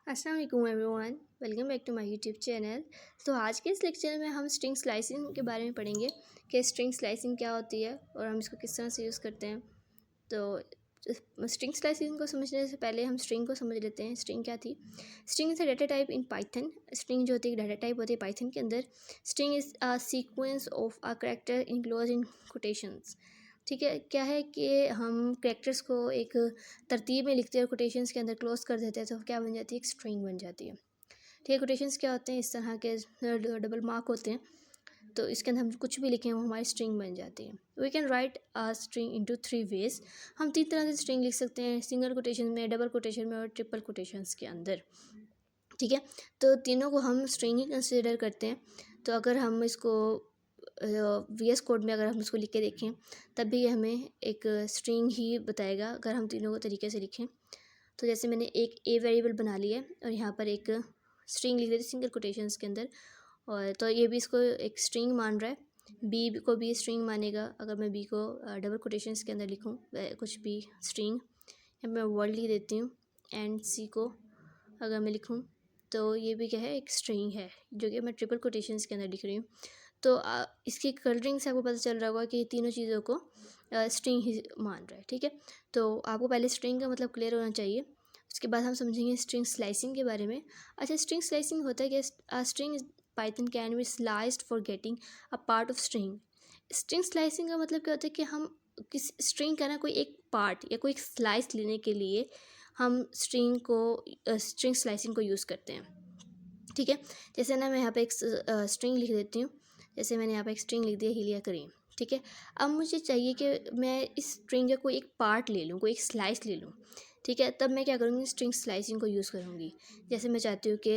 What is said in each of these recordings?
अस्सलाम वालेकुम everyone, welcome back to my YouTube channel. तो आज के इस लेक्चर में हम स्ट्रिंग स्लाइसिंग के बारे में पढ़ेंगे कि स्ट्रिंग स्लाइसिंग क्या होती है और हम इसको किस तरह से यूज़ करते हैं। तो स्ट्रिंग स्लाइसिंग को समझने से पहले हम स्ट्रिंग को समझ लेते हैं। स्ट्रिंग क्या थी? String is a data type in Python. String जो होती है डाटा टाइप होती है पाइथन के अंदर। String is a sequence of a character enclose in quotations. ठीक है, क्या है कि हम कैरेक्टर्स को एक तरतीब में लिखते हैं और कोटेशंस के अंदर क्लोज कर देते हैं, तो क्या बन जाती है? एक स्ट्रिंग बन जाती है। ठीक है, कोटेशंस क्या होते हैं? इस तरह के डबल मार्क होते हैं, तो इसके अंदर हम कुछ भी लिखें वो हमारी स्ट्रिंग बन जाती है। We can write a string into three ways. हम तीन तरह से स्ट्रिंग लिख सकते हैं, सिंगल कोटेशन में, डबल कोटेशन में और ट्रिपल कोटेशंस के अंदर। ठीक है, तो तीनों को हम स्ट्रिंग ही कंसिडर करते हैं। तो अगर हम इसको VS कोड में अगर हम इसको लिख के देखें तब भी ये हमें एक स्ट्रिंग ही बताएगा अगर हम तीनों को तरीके से लिखें। तो जैसे मैंने एक ए वेरिएबल बना लिया है और यहाँ पर एक स्ट्रिंग लिख दी सिंगल कोटेशंस के अंदर, और तो ये भी इसको एक स्ट्रिंग मान रहा है। बी को भी स्ट्रिंग मानेगा अगर मैं बी को डबल कोटेशंस के अंदर लिखूँ कुछ भी स्ट्रिंग। यहाँ मैं वर्ड लिख देती हूँ। एंड सी को अगर मैं लिखूँ तो ये भी क्या है? एक स्ट्रिंग है जो कि मैं ट्रिपल कोटेशंस के अंदर लिख रही हूँ। तो इसकी कलरिंग से आपको पता चल रहा होगा कि तीनों चीज़ों को स्ट्रिंग ही मान रहा है। ठीक है, तो आपको पहले स्ट्रिंग का मतलब क्लियर होना चाहिए। उसके बाद हम समझेंगे स्ट्रिंग स्लाइसिंग के बारे में। अच्छा, स्ट्रिंग स्लाइसिंग होता है कि string Python can be sliced for getting a part of string. String slicing का मतलब क्या होता है कि हम किस स्ट्रिंग का ना कोई एक पार्ट या कोई एक स्लाइस लेने के लिए हम स्ट्रिंग स्लाइसिंग को यूज़ करते हैं। ठीक है, जैसे ना मैं यहाँ पे एक स्ट्रिंग लिख देती हूँ। जैसे मैंने यहाँ पे एक स्ट्रिंग लिख दिया, हीलिया करीम। ठीक है, अब मुझे चाहिए कि मैं इस स्ट्रिंग का कोई एक पार्ट ले लूँ, कोई एक स्लाइस ले लूँ। ठीक है, तब मैं क्या करूँगी? स्ट्रिंग स्लाइसिंग को यूज़ करूँगी। जैसे मैं चाहती हूँ कि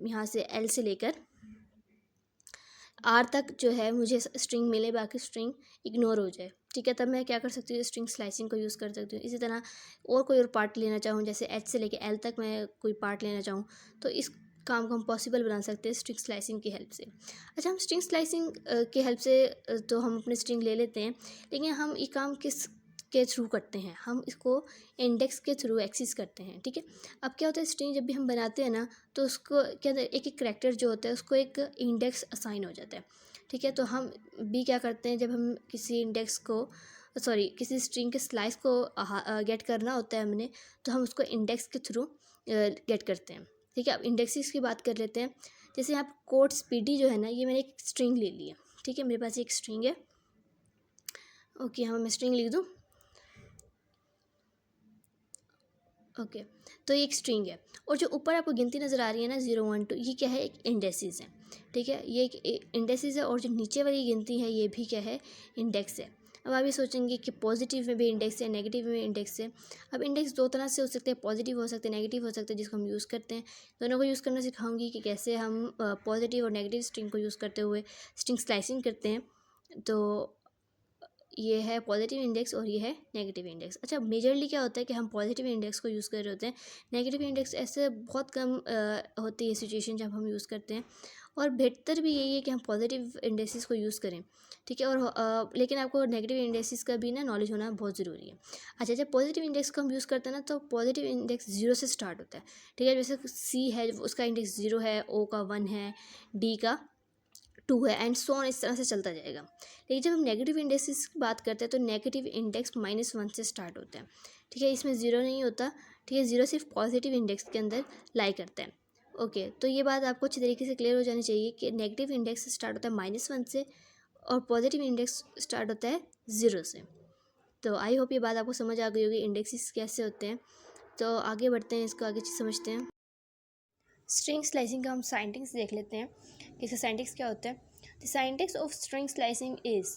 यहाँ से एल से लेकर आर तक जो है मुझे स्ट्रिंग मिले, बाकी स्ट्रिंग इग्नोर हो जाए। ठीक है, तब मैं क्या कर सकती हूँ? स्ट्रिंग स्लाइसिंग को यूज़ कर सकती हूँ। इसी तरह और कोई और पार्ट लेना चाहूँ, जैसे एच से लेके एल तक मैं कोई पार्ट लेना चाहूँ, तो इस काम को हम पॉसिबल बना सकते हैं स्ट्रिंग स्लाइसिंग की हेल्प से। अच्छा, हम स्ट्रिंग स्लाइसिंग की हेल्प से तो हम अपने स्ट्रिंग ले लेते हैं, लेकिन हम ये काम किस के थ्रू करते हैं? हम इसको इंडेक्स के थ्रू एक्सेस करते हैं। ठीक है, अब क्या होता है? स्ट्रिंग जब भी हम बनाते हैं ना, तो उसको क्या होता है? एक एक करैक्टर जो होता है उसको एक इंडेक्स असाइन हो जाता है। ठीक है, तो हम भी क्या करते हैं? जब हम किसी इंडेक्स को किसी स्ट्रिंग के स्लाइस को गेट करना होता है हमने, तो हम उसको इंडेक्स के थ्रू गेट करते हैं। ठीक है, अब इंडेक्सेस की बात कर लेते हैं। जैसे यहाँ कोट्स PD जो है ना, ये मैंने एक स्ट्रिंग ले ली है। ठीक है, मेरे पास एक स्ट्रिंग है। ओके, यहाँ मैं स्ट्रिंग लिख दूँ। ओके, तो ये एक स्ट्रिंग है और जो ऊपर आपको गिनती नज़र आ रही है ना 0 1 2, ये क्या है? एक इंडेक्सेस है। ठीक है, ये एक इंडेक्सेस है और जो नीचे वाली गिनती है ये भी क्या है? इंडेक्स है। अब आप ये सोचेंगे कि पॉजिटिव में भी इंडेक्स है, नेगेटिव में इंडेक्स है। अब इंडेक्स दो तरह से हो सकते हैं, पॉजिटिव हो सकते हैं, नेगेटिव हो सकते हैं, जिसको हम यूज़ करते हैं। दोनों को यूज़ करना सिखाऊंगी कि कैसे हम पॉजिटिव और नेगेटिव स्ट्रिंग को यूज़ करते हुए स्ट्रिंग स्लाइसिंग करते हैं। तो ये है पॉजिटिव इंडेक्स और ये है नेगेटिव इंडेक्स। अच्छा, मेजरली क्या होता है कि हम पॉजिटिव इंडेक्स को यूज़ कर रहे होते हैं। नेगेटिव इंडेक्स ऐसे बहुत कम होती है सिचुएशन जब हम यूज़ करते हैं, और बेहतर भी यही है कि हम पॉजिटिव इंडेक्सेस को यूज़ करें। ठीक है, और लेकिन आपको नेगेटिव इंडेक्सेस का भी ना नॉलेज होना बहुत ज़रूरी है। अच्छा, जब पॉजिटिव इंडेक्स को हम यूज़ करते हैं ना, तो पॉजिटिव इंडेक्स 0 से स्टार्ट होता है। ठीक है, जैसे C है उसका इंडेक्स 0 है, O का 1 है, D का 2 है, एंड सो ऑन, इस तरह से चलता जाएगा। लेकिन जब हम नेगेटिव इंडेक्सेस की बात करते हैं तो नेगेटिव इंडेक्स -1 से स्टार्ट होता है। ठीक है, इसमें 0 नहीं होता। ठीक है, 0 सिर्फ पॉजिटिव इंडेक्स के अंदर लाई करता है। ओके, तो ये बात आपको अच्छी तरीके से क्लियर हो जानी चाहिए कि नेगेटिव इंडेक्स स्टार्ट होता है -1 से और पॉजिटिव इंडेक्स स्टार्ट होता है 0 से। तो आई होप ये बात आपको समझ आ गई होगी इंडेक्सेस कैसे होते हैं। तो आगे बढ़ते हैं, इसको आगे समझते हैं। स्ट्रिंग स्लाइसिंग का हम साइंटिक्स देख लेते हैं कि इसका साइंटिक्स क्या होता है। The syntax of string slicing is,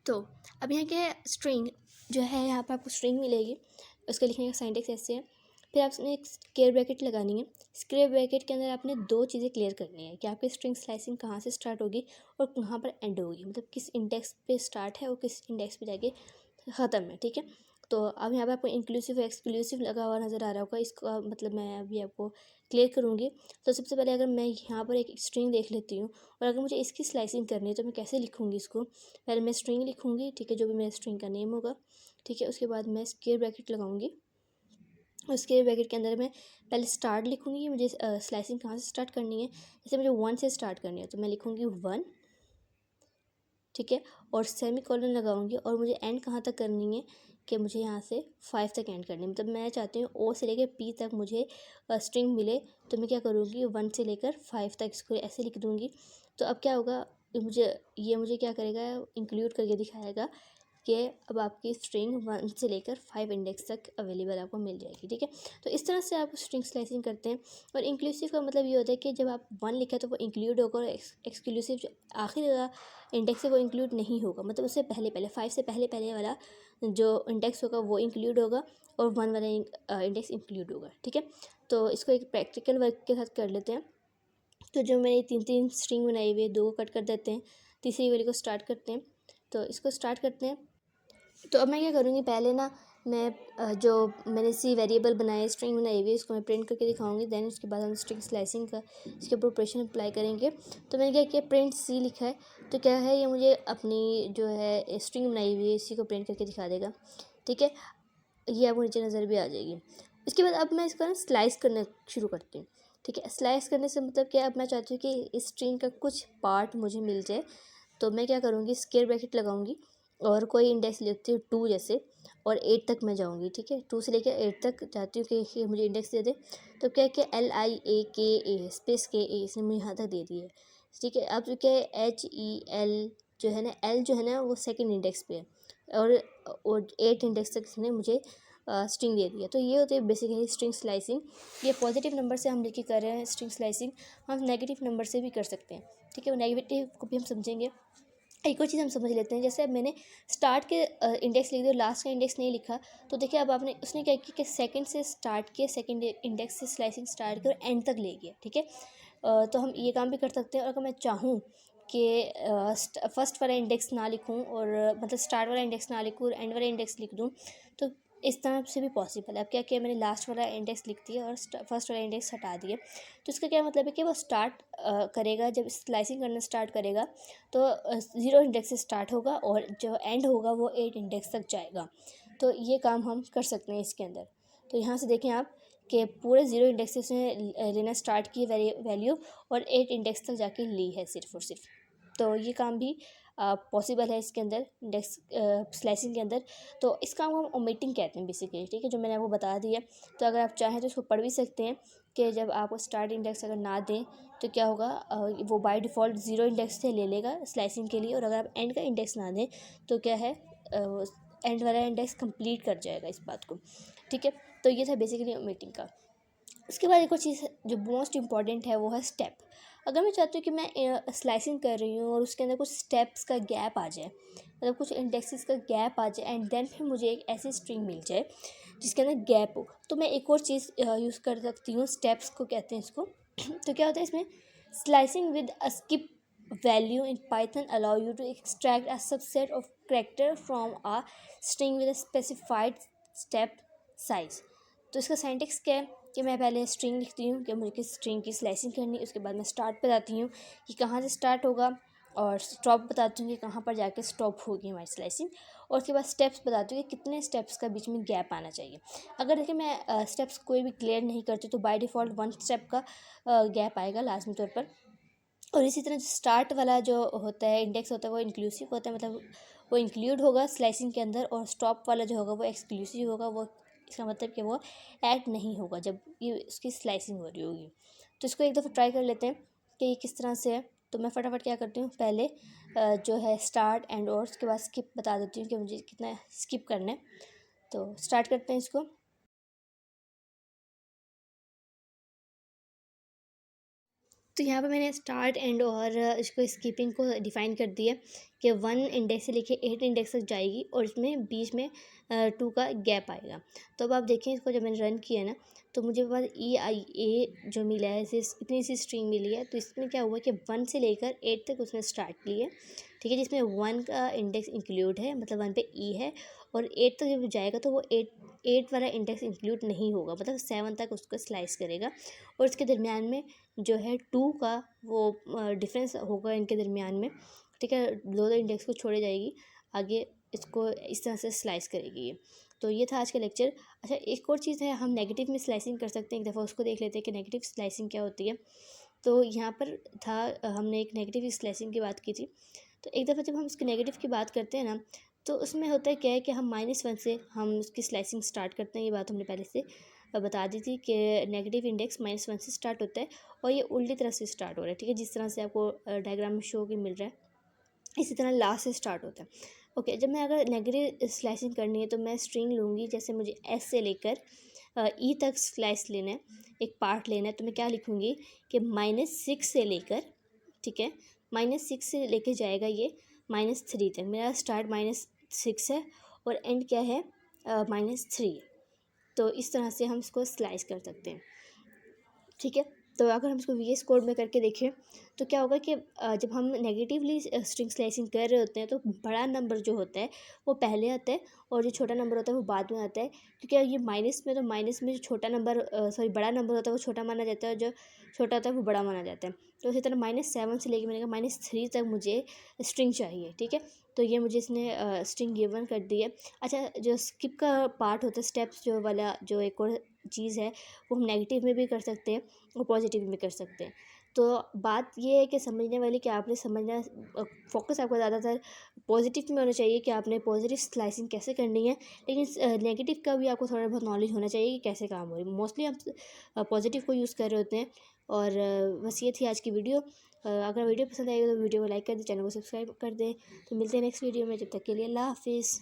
तो अब यहाँ क्या है? स्ट्रिंग जो है, यहाँ पर आपको स्ट्रिंग मिलेगी, उसके लिखने का साइंटिक्स ऐसे है। फिर आपने एक स्क्वायर ब्रैकेट लगानी है। स्क्वायर ब्रैकेट के अंदर आपने दो चीज़ें क्लियर करनी है कि आपकी स्ट्रिंग स्लाइसिंग कहाँ से स्टार्ट होगी और कहाँ पर एंड होगी, मतलब किस इंडेक्स पे स्टार्ट है और किस इंडेक्स पे जाके ख़त्म है। ठीक है, तो अब यहाँ पे आपको इंक्लूसिव एक्सक्लूसिव लगा हुआ नज़र आ रहा होगा, इसका मतलब मैं अभी आपको क्लियर करूँगी। तो सबसे पहले अगर मैं यहाँ पर एक स्ट्रिंग देख लेती हूँ और अगर मुझे इसकी स्लाइसिंग करनी है तो मैं कैसे लिखूँगी इसको? पहले मैं स्ट्रिंग लिखूँगी। ठीक है, जो भी मेरे स्ट्रिंग का नेम होगा। ठीक है, उसके बाद मैं स्क्वायर ब्रैकेट लगाऊँगी उसके ब्रैकेट के अंदर मैं पहले स्टार्ट लिखूँगी, मुझे स्लाइसिंग कहाँ से स्टार्ट करनी है। जैसे मुझे 1 से स्टार्ट करनी है तो मैं लिखूँगी 1, ठीक है, और सेमी कॉलन लगाऊंगी। और मुझे एंड कहाँ तक करनी है कि मुझे यहाँ से 5 तक एंड करनी है। मतलब मैं चाहती हूँ ओ से लेकर पी तक मुझे स्ट्रिंग मिले, तो मैं क्या करूँगी 1 से लेकर 5 तक इसको ऐसे लिख दूँगी। तो अब क्या होगा, ये मुझे क्या करेगा, इंक्लूड करके दिखाएगा कि अब आपकी स्ट्रिंग 1 से लेकर 5 इंडेक्स तक अवेलेबल आपको मिल जाएगी, ठीक है। तो इस तरह से आप स्ट्रिंग स्लाइसिंग करते हैं। और इंक्लूसिव का मतलब ये होता है कि जब आप 1 लिखा तो वो इंक्लूड होगा, और एक्सक्लूसिव जो आखिर इंडेक्स है वो इंक्लूड नहीं होगा। मतलब उससे पहले पहले 5 से पहले पहले वाला जो इंडेक्स होगा वो इंक्लूड होगा, और 1 वाला इंडेक्स इंक्लूड होगा, ठीक है। तो इसको एक प्रैक्टिकल वर्क के साथ कर लेते हैं। तो जो मैंने 3 स्ट्रिंग बनाई हुई है, 2 को कट कर देते हैं, तीसरी वाली को स्टार्ट करते हैं। तो इसको स्टार्ट करते हैं। तो अब मैं क्या करूँगी, पहले ना मैं जो मैंने सी वेरिएबल बनाए, स्ट्रिंग बनाई हुई है, इसको मैं प्रिंट करके दिखाऊंगी। देन उसके बाद हम स्ट्रिंग स्लाइसिंग का इसके ऊपर ऑपरेशन अप्लाई करेंगे। तो मैंने क्या किया, प्रिंट सी लिखा है। तो क्या है, ये मुझे अपनी जो है स्ट्रिंग बनाई हुई है इसी को प्रिंट करके दिखा देगा, ठीक है। ये आपको नीचे नज़र भी आ जाएगी। इसके बाद अब मैं इसका ना स्लाइस करना शुरू करती हूँ, ठीक है। स्लाइस करने से मतलब क्या, अब मैं चाहती हूँ कि इस स्ट्रिंग का कुछ पार्ट मुझे मिल जाए। तो मैं क्या करूँगी, स्क्वायर ब्रैकेट लगाऊंगी और कोई इंडेक्स लिखती हूँ 2 जैसे, और 8 तक मैं जाऊँगी, ठीक है। 2 से लेकर 8 तक चाहती हूँ कि मुझे इंडेक्स दे दे। तो क्या कि LIAKA स्पेस KA इसने मुझे यहाँ तक दे दी है, ठीक है। अब क्या HEL जो है ना, L जो है ना वो सेकंड इंडेक्स पे है, और 8 इंडेक्स तक इसने मुझे स्ट्रिंग दे दी है। तो ये होती है बेसिकली स्ट्रिंग स्लाइसिंग। ये पॉजिटिव नंबर से हम लेके कर रहे हैं स्ट्रिंग स्लाइसिंग। हम नेगेटिव नंबर से भी कर सकते हैं, ठीक है। वो नेगेटिव को भी हम समझेंगे। एक और चीज़ हम समझ लेते हैं, जैसे अब मैंने स्टार्ट के इंडेक्स लिख दिया, लास्ट का इंडेक्स नहीं लिखा। तो देखिए अब आपने उसने क्या किया कि सेकंड से स्टार्ट किया, सेकंड इंडेक्स से स्लाइसिंग स्टार्ट किया और एंड तक ले गया, ठीक है। तो हम ये काम भी कर सकते हैं। और अगर मैं चाहूँ कि फर्स्ट वाला इंडेक्स ना लिखूँ, और मतलब स्टार्ट वाला इंडेक्स ना लिखूँ और एंड वाला इंडेक्स लिख दूँ, तो इस तरह से भी पॉसिबल है। अब क्या किया, मैंने लास्ट वाला इंडेक्स लिख दिया और फर्स्ट वाला इंडेक्स हटा दिया। तो इसका क्या मतलब है कि वो स्टार्ट करेगा, जब स्लाइसिंग करना स्टार्ट करेगा तो 0 इंडेक्स से स्टार्ट होगा, और जो एंड होगा वो 8 इंडेक्स तक जाएगा। तो ये काम हम कर सकते हैं इसके अंदर। तो यहाँ से देखें आप कि पूरे 0 इंडेक्स से उसने लेना स्टार्ट की वैल्यू, और 8 इंडेक्स तक जाके ली है सिर्फ और सिर्फ। तो ये काम भी पॉसिबल है इसके अंदर, इंडेक्स स्लाइसिंग के अंदर। तो इस काम को हम ओमिटिंग कहते हैं बेसिकली, ठीक है, जो मैंने आपको बता दिया। तो अगर आप चाहें तो इसको पढ़ भी सकते हैं कि जब आपको स्टार्ट इंडेक्स अगर ना दें तो क्या होगा, वो बाय डिफ़ॉल्ट 0 इंडेक्स से ले लेगा स्लाइसिंग के लिए। और अगर आप एंड का इंडेक्स ना दें तो क्या है, एंड वाला इंडेक्स कंप्लीट कर जाएगा इस बात को, ठीक है। तो ये था बेसिकली ओमिटिंग का। उसके बाद एक और चीज़ जो मोस्ट इम्पॉर्टेंट है वो है स्टेप। अगर मैं चाहती हूँ कि मैं स्लाइसिंग कर रही हूँ और उसके अंदर कुछ स्टेप्स का गैप आ जाए, मतलब कुछ इंडेक्सेस का गैप आ जाए, एंड देन फिर मुझे एक ऐसी स्ट्रिंग मिल जाए जिसके अंदर गैप हो, तो मैं एक और चीज़ यूज़ कर सकती हूँ, स्टेप्स को कहते हैं इसको। तो क्या होता है इसमें, slicing with a skip value in Python allow you to extract a subset of character from a string with a specified step size। तो इसका सिंटैक्स क्या है कि मैं पहले स्ट्रिंग लिखती हूँ कि मुझे किस स्ट्रिंग की स्लाइसिंग करनी है। उसके बाद मैं स्टार्ट बताती हूँ कि कहाँ से स्टार्ट होगा, और स्टॉप बताती हूँ कि कहाँ पर जाके स्टॉप होगी हमारी स्लाइसिंग। और उसके बाद स्टेप्स बताती हूँ कि कितने स्टेप्स का बीच में गैप आना चाहिए। अगर देखिए मैं स्टेप्स कोई भी क्लियर नहीं करती तो बाय डिफ़ॉल्ट 1 स्टेप का गैप आएगा लाजमी तौर पर। और इसी तरह स्टार्ट वाला जो होता है इंडेक्स होता है वो इंक्लूसिव होता है, मतलब वो इंक्लूड होगा स्लाइसिंग के अंदर। और स्टॉप वाला जो होगा वो एक्सक्लूसिव होगा, वो इसका मतलब कि वो ऐड नहीं होगा जब ये इसकी स्लाइसिंग हो रही होगी। तो इसको एक दफ़ा ट्राई कर लेते हैं कि ये किस तरह से है। तो मैं फटाफट क्या करती हूँ, पहले जो है स्टार्ट एंड और उसके बाद स्किप बता देती हूँ कि मुझे कितना स्किप करना है। तो स्टार्ट करते हैं इसको। तो यहाँ पे मैंने स्टार्ट एंड और इसको स्कीपिंग को डिफ़ाइन कर दिया कि 1 इंडेक्स से लेके 8 इंडेक्स तक जाएगी, और इसमें बीच में 2 का गैप आएगा। तो अब आप देखें इसको, जब मैंने रन किया ना तो मुझे बाद EIA जो मिला है, इसे इतनी सी स्ट्रिंग मिली है। तो इसमें क्या हुआ कि 1 से लेकर 8 तक उसने स्टार्ट की है, ठीक है, जिसमें 1 का इंडेक्स इंक्लूड है, मतलब 1 पे E है। और 8 तक जब जाएगा तो वो 8 वाला इंडेक्स इंक्लूड नहीं होगा, मतलब 7 तक उसको स्लाइस करेगा। और इसके दरमियान में जो है 2 का वो डिफरेंस होगा इनके दरमियान में, ठीक है। दो इंडेक्स को छोड़े जाएगी, आगे इसको इस तरह से स्लाइस करेगी ये। तो ये था आज का लेक्चर। अच्छा, एक और चीज़ है, हम नेगेटिव में स्लाइसिंग कर सकते हैं, एक दफ़ा उसको देख लेते हैं कि नेगेटिव स्लाइसिंग क्या होती है। तो यहाँ पर था, हमने एक नेगेटिव स्लाइसिंग की बात की थी। तो एक दफ़ा जब हम उसकी नेगेटिव की बात करते हैं ना, तो उसमें होता है क्या है कि हम -1 से हम उसकी स्लाइसिंग स्टार्ट करते हैं। ये बात हमने पहले से बता दी थी कि नेगेटिव इंडेक्स -1 से स्टार्ट होता है और ये उल्टी तरफ से स्टार्ट हो रहा है, ठीक है, जिस तरह से आपको डायग्राम में शो की मिल रहा है, इसी तरह लास्ट से स्टार्ट होता है। ओके, जब मैं अगर नेगेटिव स्लाइसिंग करनी है तो मैं स्ट्रिंग लूँगी, जैसे मुझे एस से लेकर ई तक स्लाइस लेना है, एक पार्ट लेना है, तो मैं क्या लिखूँगी कि -6 से लेकर, ठीक है, -6 से लेके जाएगा ये -3 तक। मेरा स्टार्ट -6 है और एंड क्या है, -3। तो इस तरह से हम इसको स्लाइस कर सकते हैं, ठीक है। तो अगर हम इसको वीएस कोड में करके देखें तो क्या होगा कि जब हम नेगेटिवली स्ट्रिंग स्लाइसिंग कर रहे होते हैं तो बड़ा नंबर जो होता है वो पहले आता है और जो छोटा नंबर होता है वो बाद में आता है, क्योंकि ये माइनस में, तो माइनस में जो छोटा नंबर, सॉरी, बड़ा नंबर होता है वो छोटा माना जाता है और जो छोटा होता है वो बड़ा माना जाता है। तो इसी तरह -7 से लेकर मैंने कहा -3 तक मुझे स्ट्रिंग चाहिए, ठीक है। तो ये मुझे इसने स्ट्रिंग गिवन कर दी है। अच्छा, जो स्किप का पार्ट होता है, स्टेप्स जो वाला, जो एक और चीज़ है, वो हम नेगेटिव में भी कर सकते हैं और पॉजिटिव में कर सकते हैं। तो बात ये है कि समझने वाली कि आपने समझना, फोकस आपका ज़्यादातर पॉजिटिव में होना चाहिए कि आपने पॉजिटिव स्लाइसिंग कैसे करनी है, लेकिन नेगेटिव का भी आपको थोड़ा बहुत नॉलेज होना चाहिए कि कैसे काम हो रही है। मोस्टली हम पॉजिटिव को यूज़ कर रहे होते हैं। और बस ये थी आज की वीडियो। अगर वीडियो पसंद आएगी तो वीडियो को लाइक कर दें, चैनल को सब्सक्राइब कर दें। तो मिलते हैं नेक्स्ट वीडियो में, जब तक के लिए अल्लाह हाफिज़।